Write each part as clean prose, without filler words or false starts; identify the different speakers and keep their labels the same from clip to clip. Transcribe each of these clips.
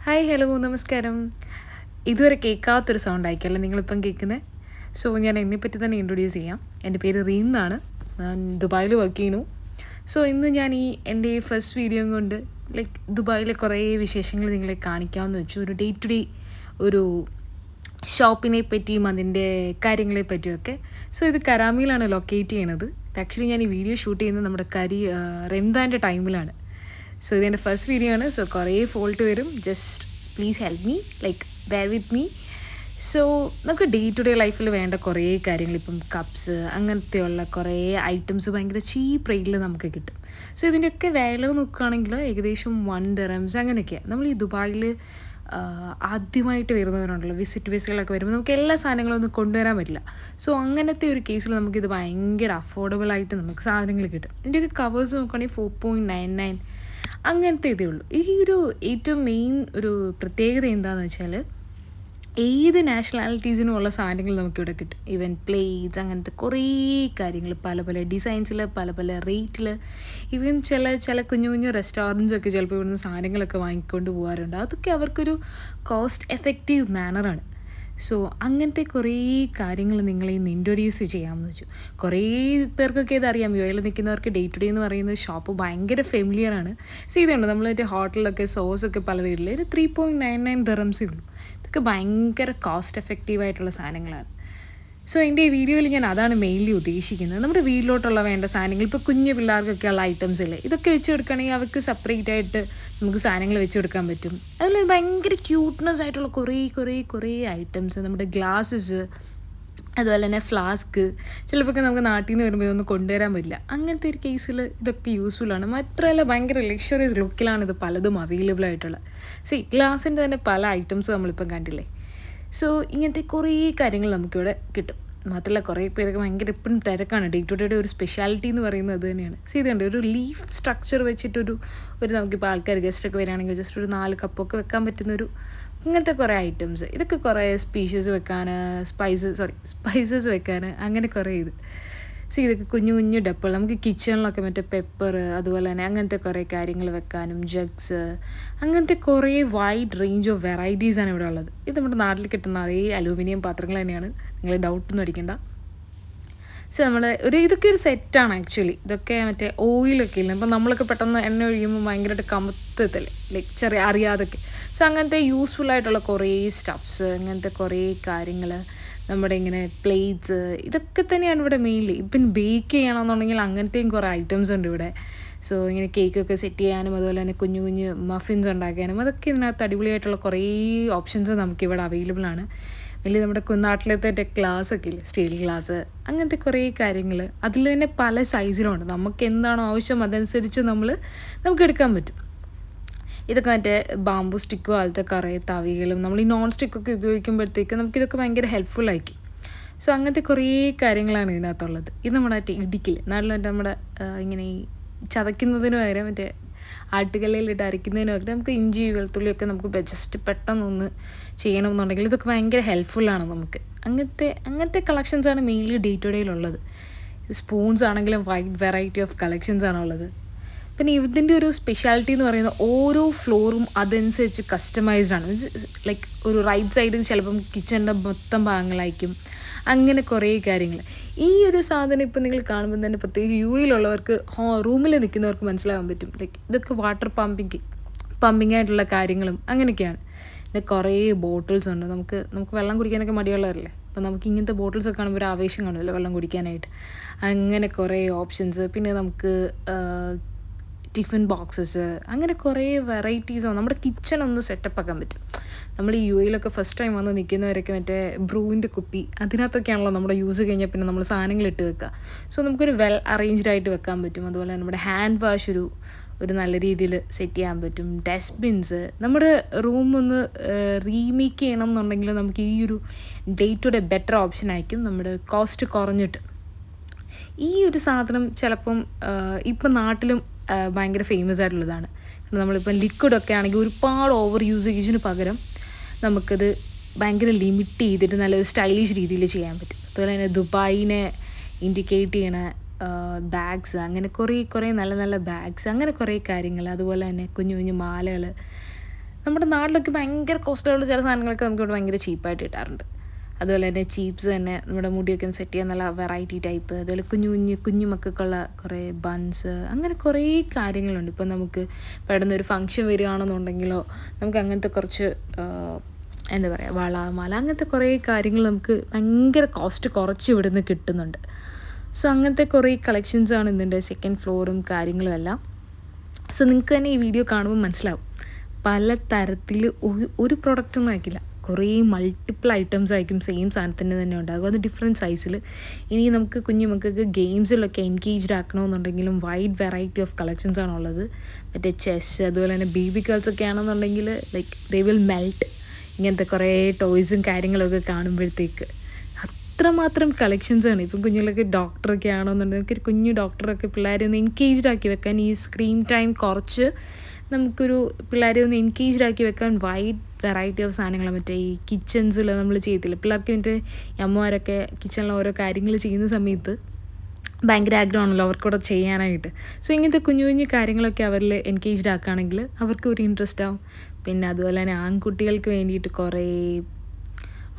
Speaker 1: Hi hello നമസ്കാരം. ഇതുവരെ കേൾക്കാത്തൊരു sound ആയിരിക്കുമല്ലോ നിങ്ങളിപ്പം കേൾക്കുന്നത്. സോ ഞാൻ എന്നെപ്പറ്റി തന്നെ ഇൻട്രൊഡ്യൂസ് ചെയ്യാം. എൻ്റെ പേര് റീൻ എന്നാണ്. ഞാൻ ദുബായിൽ വർക്ക് ചെയ്യുന്നു. സോ ഇന്ന് ഞാൻ എൻ്റെ ഫസ്റ്റ് വീഡിയോ കൊണ്ട് ദുബായിലെ കുറേ വിശേഷങ്ങൾ നിങ്ങളെ കാണിക്കാമെന്ന് വെച്ചു. ഒരു ഡേ ടു ഡേ ഒരു ഷോപ്പിനെ പറ്റിയും അതിൻ്റെ കാര്യങ്ങളെ പറ്റിയൊക്കെ. സോ ഇത് കരാമിയിലാണ് ലൊക്കേറ്റ് ചെയ്യണത്. ആക്ച്വലി ഞാൻ ഈ വീഡിയോ ഷൂട്ട് ചെയ്യുന്നത് നമ്മുടെ റംദാൻ്റെ ടൈമിലാണ്. സോ ഇതെൻ്റെ ഫസ്റ്റ് വീഡിയോ ആണ്. സോ കുറേ ഫോൾട്ട് വരും. Just please help me, bear with me. So നമുക്ക് ഡേ ടു ഡേ ലൈഫിൽ വേണ്ട കുറേ കാര്യങ്ങൾ, ഇപ്പം കപ്സ് അങ്ങനത്തെയുള്ള കുറേ ഐറ്റംസ് ഭയങ്കര ചീപ്പ് റേറ്റിൽ നമുക്ക് കിട്ടും. സോ ഇതിൻ്റെയൊക്കെ വില നോക്കുകയാണെങ്കിൽ ഏകദേശം 1 dirhams അങ്ങനെയൊക്കെയാണ്. നമ്മൾ ഈ ദുബായിൽ ആദ്യമായിട്ട് വരുന്നവരുണ്ടല്ലോ, വിസിറ്റ് വിസകളൊക്കെ വരുമ്പോൾ നമുക്ക് എല്ലാ സാധനങ്ങളും ഒന്നും കൊണ്ടുവരാൻ പറ്റില്ല. സോ അങ്ങനത്തെ ഒരു കേസിൽ നമുക്കിത് ഭയങ്കര അഫോർഡബിളായിട്ട് നമുക്ക് സാധനങ്ങൾ കിട്ടും. ഇതിൻ്റെയൊക്കെ കവേഴ്സ് നോക്കുകയാണെങ്കിൽ 4.99 അങ്ങനത്തെ ഇതേ ഉള്ളൂ. ഈ ഒരു ഏറ്റവും മെയിൻ ഒരു പ്രത്യേകത എന്താണെന്ന് വെച്ചാൽ ഏത് നാഷണാലിറ്റീസിനും ഉള്ള സാധനങ്ങൾ നമുക്കിവിടെ കിട്ടും. ഈവൻ പ്ലേറ്റ്സ് അങ്ങനത്തെ കുറേ കാര്യങ്ങൾ പല പല ഡിസൈൻസിൽ പല പല റേറ്റിൽ. ഈവൻ ചില കുഞ്ഞു കുഞ്ഞു റെസ്റ്റോറൻറ്റ്സൊക്കെ ചിലപ്പോൾ ഇവിടുന്ന് സാധനങ്ങളൊക്കെ വാങ്ങിക്കൊണ്ട് പോകാറുണ്ട്. അതൊക്കെ അവർക്കൊരു കോസ്റ്റ് എഫക്റ്റീവ് മാനറാണ്. സോ അങ്ങനത്തെ കുറേ കാര്യങ്ങൾ നിങ്ങളെ ഇന്ന് ഇൻട്രൊഡ്യൂസ് ചെയ്യാമെന്ന് വെച്ചു. കുറേ പേർക്കൊക്കെ ഇതറിയാം. യുഎയിൽ നിൽക്കുന്നവർക്ക് ഡേ ടു ഡേ എന്ന് പറയുന്നത് ഷോപ്പ് ഭയങ്കര ഫെമിലിയറാണ്. സോ ഇതുണ്ട് നമ്മൾ ഹോട്ടലിലൊക്കെ സോസൊക്കെ പല വീട്ടിൽ ഒരു 3.99 dirhams ഉള്ളൂ. ഇതൊക്കെ ഭയങ്കര കോസ്റ്റ് എഫക്റ്റീവായിട്ടുള്ള സാധനങ്ങളാണ്. സോ എൻ്റെ ഈ വീഡിയോയിൽ ഞാൻ അതാണ് മെയിൻലി ഉദ്ദേശിക്കുന്നത്. നമ്മുടെ വീട്ടിലോട്ടുള്ള വേണ്ട സാധനങ്ങൾ, ഇപ്പോൾ കുഞ്ഞു പിള്ളേർക്കൊക്കെ ഉള്ള ഐറ്റംസ് ഇല്ലേ, ഇതൊക്കെ വെച്ച് കൊടുക്കുകയാണെങ്കിൽ അവർക്ക് സെപ്പറേറ്റ് ആയിട്ട് നമുക്ക് സാധനങ്ങൾ വെച്ച് കൊടുക്കാൻ പറ്റും. അതിൽ ഭയങ്കര ക്യൂട്ട്നെസ് ആയിട്ടുള്ള കുറേ ഐറ്റംസ്, നമ്മുടെ ഗ്ലാസ്സസ്, അതുപോലെ തന്നെ ഫ്ലാസ്ക്. ചിലപ്പോൾ നമുക്ക് നാട്ടിൽ നിന്ന് വരുമ്പോൾ ഇതൊന്നും കൊണ്ടുവരാൻ പറ്റില്ല. അങ്ങനത്തെ ഒരു കേസിൽ ഇതൊക്കെ യൂസ്ഫുള്ളാണ്. മാത്രമല്ല ഭയങ്കര ലക്ഷറിയസ് ലുക്കിലാണ് ഇത് പലതും അവൈലബിൾ ആയിട്ടുള്ളത്. ഗ്ലാസിൻ്റെ തന്നെ പല ഐറ്റംസ് നമ്മളിപ്പം കണ്ടില്ലേ. സോ ഇങ്ങനത്തെ കുറേ കാര്യങ്ങൾ നമുക്കിവിടെ കിട്ടും. മാത്രമല്ല കുറേ പേരൊക്കെ ഭയങ്കര എപ്പോഴും തിരക്കാണ്. ഡേ ടു ഡേയുടെ ഒരു സ്പെഷ്യാലിറ്റി എന്ന് പറയുന്നത് അത് തന്നെയാണ്. ഇതുണ്ട് ഒരു ലീഫ് സ്ട്രക്ചർ വെച്ചിട്ടൊരു നമുക്കിപ്പോൾ ആൾക്കാർ ഗസ്റ്റൊക്കെ വരികയാണെങ്കിൽ ജസ്റ്റ് ഒരു 4 കപ്പൊക്കെ വെക്കാൻ പറ്റുന്നൊരു ഇങ്ങനത്തെ കുറേ ഐറ്റംസ്. ഇതൊക്കെ കുറേ സ്പീഷ്യസ് വെക്കാൻ, സ്പൈസസ് വെക്കാൻ, അങ്ങനെ കുറേ ഇതൊക്കെ കുഞ്ഞു കുഞ്ഞു ഡപ്പകൾ നമുക്ക് കിച്ചണിലൊക്കെ മറ്റേ പെപ്പർ അതുപോലെ തന്നെ അങ്ങനത്തെ കുറേ കാര്യങ്ങൾ വെക്കാനും, ജഗ്സ്, അങ്ങനത്തെ കുറേ വൈഡ് റേഞ്ച് ഓഫ് വെറൈറ്റീസാണ് ഇവിടെ ഉള്ളത്. ഇത് നമ്മുടെ നാട്ടിൽ കിട്ടുന്ന അതേ അലൂമിനിയം പാത്രങ്ങൾ തന്നെയാണ്, നിങ്ങൾ ഡൗട്ടൊന്നും അടിക്കണ്ട. സോ ഇതൊക്കെ ഒരു സെറ്റാണ് ആക്ച്വലി. ഇതൊക്കെ മറ്റേ ഓയിലൊക്കെ ഇല്ല, ഇപ്പം നമ്മളൊക്കെ പെട്ടെന്ന് എണ്ണ ഒഴിക്കുമ്പോൾ ഭയങ്കരമായിട്ട് കമത്തല്ലേ, ചെറിയ അറിയാതൊക്കെ. സോ അങ്ങനത്തെ യൂസ്ഫുൾ ആയിട്ടുള്ള കുറേ സ്റ്റഫ്സ്, അങ്ങനത്തെ കുറേ കാര്യങ്ങൾ, നമ്മുടെ ഇങ്ങനെ പ്ലേറ്റ്സ്, ഇതൊക്കെ തന്നെയാണ് ഇവിടെ മെയിൻലി. ഇപ്പം ബേക്ക് ചെയ്യണമെന്നുണ്ടെങ്കിൽ അങ്ങനത്തെയും കുറേ ഐറ്റംസ് ഉണ്ട് ഇവിടെ. സോ ഇങ്ങനെ കേക്കൊക്കെ സെറ്റ് ചെയ്യാനും അതുപോലെ തന്നെ കുഞ്ഞു കുഞ്ഞു മഫിൻസ് ഉണ്ടാക്കാനും അതൊക്കെ ഇതിനകത്ത് അടിപൊളിയായിട്ടുള്ള കുറേ ഓപ്ഷൻസ് നമുക്കിവിടെ അവൈലബിൾ ആണ്. വലിയ നമ്മുടെ നാട്ടിലത്തെ ഗ്ലാസ്സൊക്കെ ഇല്ലേ, സ്റ്റീൽ ഗ്ലാസ്, അങ്ങനത്തെ കുറേ കാര്യങ്ങൾ അതിൽ തന്നെ പല സൈസിലുണ്ട്. നമുക്ക് എന്താണോ ആവശ്യം അതനുസരിച്ച് നമുക്ക് എടുക്കാൻ പറ്റും. ഇതൊക്കെ മറ്റേ ബാമ്പു സ്റ്റിക്ക് പോലത്തെ കുറേ തവികളും നമ്മൾ ഈ നോൺ സ്റ്റിക്കൊക്കെ ഉപയോഗിക്കുമ്പോഴത്തേക്ക് നമുക്കിതൊക്കെ ഭയങ്കര ഹെൽപ്ഫുള്ളായിരിക്കും. സോ അങ്ങനത്തെ കുറേ കാര്യങ്ങളാണ് ഇതിനകത്തുള്ളത്. ഇത് നമ്മുടെ മറ്റേ ഇടിക്കില്ല നാട്ടിൽ നമ്മുടെ ഇങ്ങനെ ഈ ചതയ്ക്കുന്നതിന് പകരം മറ്റേ ആട്ടുകല്ലിലിട്ട് അരയ്ക്കുന്നതിന് പകരം നമുക്ക് ഇഞ്ചി വെളുത്തുള്ളിയൊക്കെ നമുക്ക് ജസ്റ്റ് പെട്ടെന്നൊന്ന് ചെയ്യണമെന്നുണ്ടെങ്കിൽ ഇതൊക്കെ ഭയങ്കര ഹെൽപ്ഫുള്ളാണ് നമുക്ക്. അങ്ങനത്തെ കളക്ഷൻസാണ് മെയിൻലി ഡേ ടു ഡേയിലുള്ളത്. സ്പൂൺസ് ആണെങ്കിലും വൈഡ് വെറൈറ്റി ഓഫ് കളക്ഷൻസാണുള്ളത്. പിന്നെ ഇതിൻ്റെ ഒരു സ്പെഷ്യാലിറ്റി എന്ന് പറയുന്നത് ഓരോ ഫ്ലോറും അതനുസരിച്ച് കസ്റ്റമൈസ്ഡ് ആണ്. ഒരു റൈറ്റ് സൈഡിൽ ചിലപ്പം കിച്ചണിൻ്റെ മൊത്തം ഭാഗങ്ങളായിരിക്കും, അങ്ങനെ കുറേ കാര്യങ്ങൾ. ഈ ഒരു സാധനം ഇപ്പം നിങ്ങൾ കാണുമ്പോൾ തന്നെ പ്രത്യേകിച്ച് യുഎയിലുള്ളവർക്ക് റൂമിൽ നിൽക്കുന്നവർക്ക് മനസ്സിലാകാൻ പറ്റും. ഇതൊക്കെ വാട്ടർ പമ്പിങ് ആയിട്ടുള്ള കാര്യങ്ങളും അങ്ങനെയൊക്കെയാണ്. പിന്നെ കുറേ ബോട്ടിൽസ് ഉണ്ട്. നമുക്ക് വെള്ളം കുടിക്കാനൊക്കെ മടിയുള്ളവരല്ലേ, അപ്പോൾ നമുക്ക് ഇങ്ങനത്തെ ബോട്ടിൽസൊക്കെ കാണുമ്പോൾ ഒരു ആവേശം കാണുമല്ലോ വെള്ളം കുടിക്കാനായിട്ട്. അങ്ങനെ കുറേ ഓപ്ഷൻസ്. പിന്നെ നമുക്ക് ടിഫിൻ ബോക്സസ്, അങ്ങനെ കുറേ വെറൈറ്റീസാണ്. നമ്മുടെ കിച്ചൺ ഒന്ന് സെറ്റപ്പ് ആക്കാൻ പറ്റും. നമ്മൾ ഈ യുഎയിലൊക്കെ ഫസ്റ്റ് ടൈം വന്ന് നിൽക്കുന്നവരൊക്കെ മറ്റേ ബ്രൂവിൻ്റെ കുപ്പി അതിനകത്തൊക്കെയാണല്ലോ നമ്മുടെ യൂസ് കഴിഞ്ഞാൽ പിന്നെ നമ്മൾ സാധനങ്ങൾ ഇട്ട് വെക്കുക. സോ നമുക്കൊരു വെൽ അറേഞ്ച്ഡ് ആയിട്ട് വെക്കാൻ പറ്റും. അതുപോലെ നമ്മുടെ ഹാൻഡ് വാഷ് ഒരു നല്ല രീതിയിൽ സെറ്റ് ചെയ്യാൻ പറ്റും. ഡസ്റ്റ്ബിൻസ്, നമ്മുടെ റൂം ഒന്ന് റീമേക്ക് ചെയ്യണം എന്നുണ്ടെങ്കിൽ നമുക്ക് ഈ ഒരു day to day better option ആയിരിക്കും, നമ്മുടെ കോസ്റ്റ് കുറഞ്ഞിട്ട്. ഈ ഒരു സാധനം ചിലപ്പം ഇപ്പം നാട്ടിലും ഭയങ്കര ഫേമസ് ആയിട്ടുള്ളതാണ്. നമ്മളിപ്പം ലിക്വിഡൊക്കെ ആണെങ്കിൽ ഒരുപാട് ഓവർ യൂസേജിന് പകരം നമുക്കത് ഭയങ്കര ലിമിറ്റ് ചെയ്തിട്ട് നല്ലൊരു സ്റ്റൈലിഷ് രീതിയിൽ ചെയ്യാൻ പറ്റും. അതുപോലെ തന്നെ ദുബായിനെ ഇൻഡിക്കേറ്റ് ചെയ്യണ ബാഗ്സ്, അങ്ങനെ കുറേ നല്ല ബാഗ്സ്, അങ്ങനെ കുറേ കാര്യങ്ങൾ. അതുപോലെ തന്നെ കുഞ്ഞു കുഞ്ഞു മാലകൾ, നമ്മുടെ നാട്ടിലൊക്കെ ഭയങ്കര കോസ്റ്റ്ലിയുള്ള ചില സാധനങ്ങളൊക്കെ നമുക്കിവിടെ ഭയങ്കര ചീപ്പായിട്ട് കിട്ടാറുണ്ട്. അതുപോലെ തന്നെ ചീപ്സ് തന്നെ നമ്മുടെ മുടിയൊക്കെ ഒന്ന് സെറ്റ് ചെയ്യാൻ നല്ല വെറൈറ്റി ടൈപ്പ്, അതുപോലെ കുഞ്ഞു മക്കൾക്കുള്ള കുറേ ബൺസ്, അങ്ങനെ കുറേ കാര്യങ്ങളുണ്ട്. ഇപ്പം നമുക്ക് പെട്ടെന്നൊരു ഫംഗ്ഷൻ വരികയാണെന്നുണ്ടെങ്കിലോ നമുക്ക് അങ്ങനത്തെ കുറച്ച് എന്താ പറയുക, വള മാല, അങ്ങനത്തെ കുറേ കാര്യങ്ങൾ നമുക്ക് ഭയങ്കര കോസ്റ്റ് കുറച്ച് ഇവിടെ നിന്ന് കിട്ടുന്നുണ്ട്. സോ അങ്ങനത്തെ കുറേ കളക്ഷൻസാണ് ഇതിൻ്റെ സെക്കൻഡ് ഫ്ലോറും കാര്യങ്ങളും എല്ലാം. സോ നിങ്ങൾക്ക് തന്നെ ഈ വീഡിയോ കാണുമ്പോൾ മനസ്സിലാവും, പല തരത്തിൽ ഒരു പ്രൊഡക്റ്റൊന്നും ആയിരിക്കില്ല, കുറേ മൾട്ടിപ്പിൾ ഐറ്റംസ് ആയിരിക്കും സെയിം സാധനത്തിന് തന്നെ ഉണ്ടാകും, അത് ഡിഫറെൻറ്റ് സൈസിൽ. ഇനി നമുക്ക് കുഞ്ഞുമക്കൾക്ക് ഗെയിംസിലൊക്കെ എൻഗേജ്ഡ് ആക്കണമെന്നുണ്ടെങ്കിലും വൈഡ് വെറൈറ്റി ഓഫ് കളക്ഷൻസ് ആണുള്ളത്. മറ്റേ ചെസ്, അതുപോലെ തന്നെ ബേബി ഗേൾസൊക്കെ ആണെന്നുണ്ടെങ്കിൽ ലൈക്ക് ദേ വിൽ മെൽറ്റ് ഇങ്ങനത്തെ കുറേ ടോയ്സും കാര്യങ്ങളൊക്കെ കാണുമ്പോഴത്തേക്ക്. അത്രമാത്രം കളക്ഷൻസാണ്. ഇപ്പം കുഞ്ഞുങ്ങളൊക്കെ ഡോക്ടറൊക്കെ ആണെന്നുണ്ടെങ്കിൽ ഒരു കുഞ്ഞു ഡോക്ടറൊക്കെ പിള്ളേരെ ഒന്ന് എൻഗേജ്ഡ് ആക്കി വെക്കാൻ, ഈ സ്ക്രീൻ ടൈം കുറച്ച് നമുക്കൊരു പിള്ളേരെ ഒന്ന് എൻഗേജ്ഡ് ആക്കി വെക്കാൻ വൈഡ് വെറൈറ്റി ഓഫ് സാധനങ്ങൾ. മറ്റേ ഈ കിച്ചൺസിൽ നമ്മൾ ചെയ്യത്തില്ല, പിള്ളേർക്ക് മറ്റേ അമ്മമാരൊക്കെ കിച്ചണിൽ ഓരോ കാര്യങ്ങൾ ചെയ്യുന്ന സമയത്ത് ഭയങ്കര ആഗ്രഹമാണല്ലോ അവർക്കൂടെ ചെയ്യാനായിട്ട്. സോ ഇങ്ങനത്തെ കുഞ്ഞു കാര്യങ്ങളൊക്കെ അവരിൽ എൻഗേജ്ഡ് ആക്കുകയാണെങ്കിൽ അവർക്ക് ഒരു ഇൻട്രസ്റ്റ് ആവും. പിന്നെ അതുപോലെ തന്നെ ആൺകുട്ടികൾക്ക് വേണ്ടിയിട്ട് കുറേ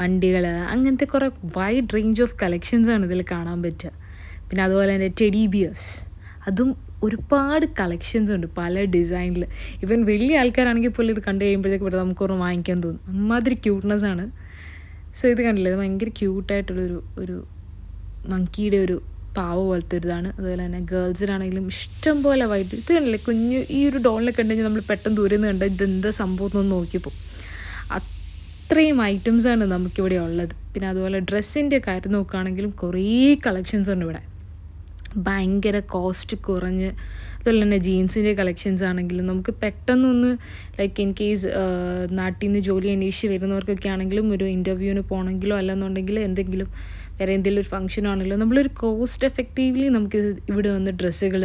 Speaker 1: വണ്ടികൾ, അങ്ങനത്തെ കുറേ വൈഡ് റേഞ്ച് ഓഫ് കളക്ഷൻസാണ് ഇതിൽ കാണാൻ പറ്റുക. പിന്നെ അതുപോലെ തന്നെ ടെഡി ബിയേഴ്സ്, അതും ഒരുപാട് കളക്ഷൻസ് ഉണ്ട് പല ഡിസൈനിൽ. ഇവൻ വലിയ ആൾക്കാരാണെങ്കിൽ പോലും ഇത് കണ്ടു കഴിയുമ്പോഴത്തേക്ക് ഇവിടെ നമുക്കൊന്ന് വാങ്ങിക്കാൻ തോന്നും, അമ്മാതിരി ക്യൂട്ട്നെസ്സാണ്. സോ ഇത് കണ്ടില്ലേ, ഇത് ഭയങ്കര ക്യൂട്ടായിട്ടുള്ളൊരു മങ്കിയുടെ ഒരു പാവ പോലത്തെ ഒരിതാണ്. അതുപോലെ തന്നെ ഗേൾസിനാണെങ്കിലും ഇഷ്ടം പോലെ വൈറ്റ്. ഇത് കണ്ടില്ലേ, ഈ ഒരു ഡോളിനെ കണ്ടു കഴിഞ്ഞാൽ നമ്മൾ പെട്ടെന്ന് ദൂരെ നിന്ന് കണ്ടാൽ ഇതെന്താ സംഭവം എന്നൊന്ന് നോക്കിയപ്പോൾ അത്രയും ഐറ്റംസാണ് നമുക്കിവിടെ ഉള്ളത്. പിന്നെ അതുപോലെ ഡ്രസ്സിൻ്റെ കാര്യം നോക്കുകയാണെങ്കിലും കുറേ കളക്ഷൻസ് ഉണ്ട് ഇവിടെ, ഭയങ്കര കോസ്റ്റ് കുറഞ്ഞ്. അതുപോലെ തന്നെ ജീൻസിൻ്റെ കളക്ഷൻസ് ആണെങ്കിലും നമുക്ക് പെട്ടെന്നൊന്ന് ലൈക്ക് ഇൻ കേസ് നാട്ടിൽ നിന്ന് ജോലി അന്വേഷിച്ച് വരുന്നവർക്കൊക്കെ ആണെങ്കിലും ഒരു ഇൻ്റർവ്യൂവിന് പോകണമെങ്കിലോ അല്ലെന്നുണ്ടെങ്കിൽ എന്തെങ്കിലും വേറെ എന്തെങ്കിലും ഒരു ഫംഗ്ഷൻ ആണെങ്കിലോ നമ്മളൊരു കോസ്റ്റ് എഫക്റ്റീവ്ലി നമുക്ക് ഇവിടെ വന്ന് ഡ്രസ്സുകൾ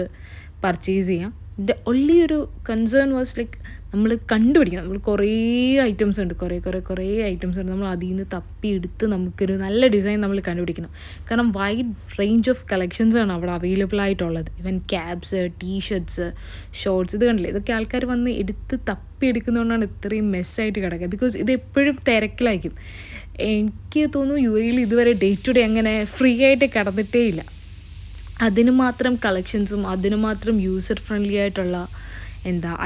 Speaker 1: പർച്ചേസ് ചെയ്യാം. ദ ഒൺലി ഒരു കൺസേൺ വാസ് ലൈക്ക് നമ്മൾ കണ്ടുപിടിക്കണം. നമ്മൾ കുറേ ഐറ്റംസ് ഉണ്ട്, കുറേ ഐറ്റംസ് ഉണ്ട്, നമ്മൾ അതിൽ നിന്ന് തപ്പിയെടുത്ത് നമുക്കൊരു നല്ല ഡിസൈൻ നമ്മൾ കണ്ടുപിടിക്കണം. കാരണം വൈഡ് റേഞ്ച് ഓഫ് കളക്ഷൻസാണ് അവിടെ അവൈലബിൾ ആയിട്ടുള്ളത്. ഇവൻ ക്യാപ്സ്, ടീഷർട്ട്സ്, ഷോർട്സ്, ഇത് കണ്ടില്ലേ, ഇതൊക്കെ ആൾക്കാർ വന്ന് എടുത്ത് തപ്പിയെടുക്കുന്നതുകൊണ്ടാണ് ഇത്രയും മെസ്സായിട്ട് കിടക്കുക. ബിക്കോസ് ഇത് എപ്പോഴും തിരക്കിലായിരിക്കും. എനിക്ക് തോന്നുന്നു UAE ഇതുവരെ ഡേ ടു ഡേ അങ്ങനെ ഫ്രീ ആയിട്ട് കിടന്നിട്ടേ ഇല്ല. അതിന് മാത്രം കളക്ഷൻസും അതിന് മാത്രം യൂസർ ഫ്രണ്ട്ലി ആയിട്ടുള്ള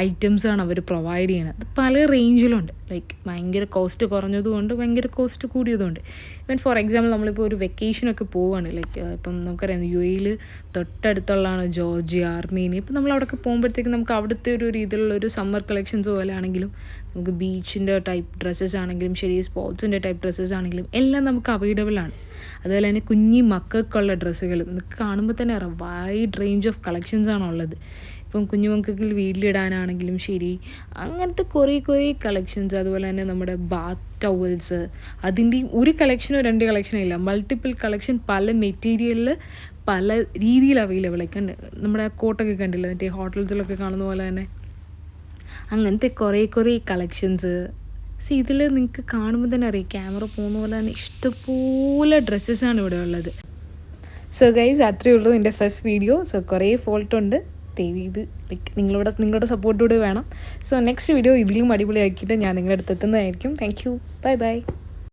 Speaker 1: ഐറ്റംസാണ് അവർ പ്രൊവൈഡ് ചെയ്യുന്നത്. അത് പല റേഞ്ചിലുണ്ട്, ലൈക്ക് ഭയങ്കര കോസ്റ്റ് കുറഞ്ഞതുകൊണ്ട് ഭയങ്കര കോസ്റ്റ് കൂടിയതുകൊണ്ട്. ഇവൻ ഫോർ എക്സാമ്പിൾ നമ്മളിപ്പോൾ ഒരു വെക്കേഷനൊക്കെ പോവുകയാണ്, ലൈക്ക് ഇപ്പം നമുക്കറിയാം UAE തൊട്ടടുത്തുള്ളതാണ് ജോർജിയ, അർമേനിയ. ഇപ്പം നമ്മൾ അവിടെയൊക്കെ പോകുമ്പോഴത്തേക്കും നമുക്ക് അവിടുത്തെ ഒരു രീതിയിലുള്ളൊരു സമ്മർ കളക്ഷൻസ് പോലെ ആണെങ്കിലും നമുക്ക് ബീച്ചിൻ്റെ ടൈപ്പ് ഡ്രസ്സസ് ആണെങ്കിലും ശരി, സ്പോർട്സിൻ്റെ ടൈപ്പ് ഡ്രസ്സസ് ആണെങ്കിലും എല്ലാം നമുക്ക് അവൈലബിൾ ആണ്. അതുപോലെ തന്നെ കുഞ്ഞി മക്കൾക്കുള്ള ഡ്രസ്സുകൾ നമുക്ക് കാണുമ്പോൾ തന്നെ അറിയാം, വൈഡ് റേഞ്ച് ഓഫ് കളക്ഷൻസാണ് ഉള്ളത്. ഇപ്പം കുഞ്ഞുമക്കൾക്ക് വീട്ടിലിടാനാണെങ്കിലും ശരി, അങ്ങനത്തെ കുറേ കളക്ഷൻസ്. അതുപോലെ തന്നെ നമ്മുടെ ബാത്ത് ടവൽസ്, അതിൻ്റെയും ഒരു കളക്ഷനോ 2 കളക്ഷനോ ഇല്ല, മൾട്ടിപ്പിൾ കളക്ഷൻ, പല മെറ്റീരിയലിൽ പല രീതിയിൽ അവൈലബിൾ ആയി. നമ്മുടെ കോട്ടൊക്കെ കണ്ടില്ല, മറ്റേ ഹോട്ടൽസിലൊക്കെ കാണുന്ന പോലെ തന്നെ അങ്ങനത്തെ കുറേ കളക്ഷൻസ്. സോ ഇതിൽ നിങ്ങൾക്ക് കാണുമ്പോൾ തന്നെ അറിയാം, ക്യാമറ പോകുന്ന പോലെ തന്നെ ഇഷ്ടംപോലെ ഡ്രസ്സസാണ് ഇവിടെ ഉള്ളത്. സോ ഗൈസ്, അത്രയേ ഉള്ളൂ എൻ്റെ ഫസ്റ്റ് വീഡിയോ. സോ കുറേ ഫോൾട്ടുണ്ട്, ദയവ് ഇത് ലൈക്ക് നിങ്ങളുടെ സപ്പോർട്ടോടെ വേണം. സോ നെക്സ്റ്റ് വീഡിയോ ഇതിലും അടിപൊളിയാക്കിയിട്ട് ഞാൻ നിങ്ങളുടെ അടുത്ത് എത്തുന്നതായിരിക്കും. Thank you, by.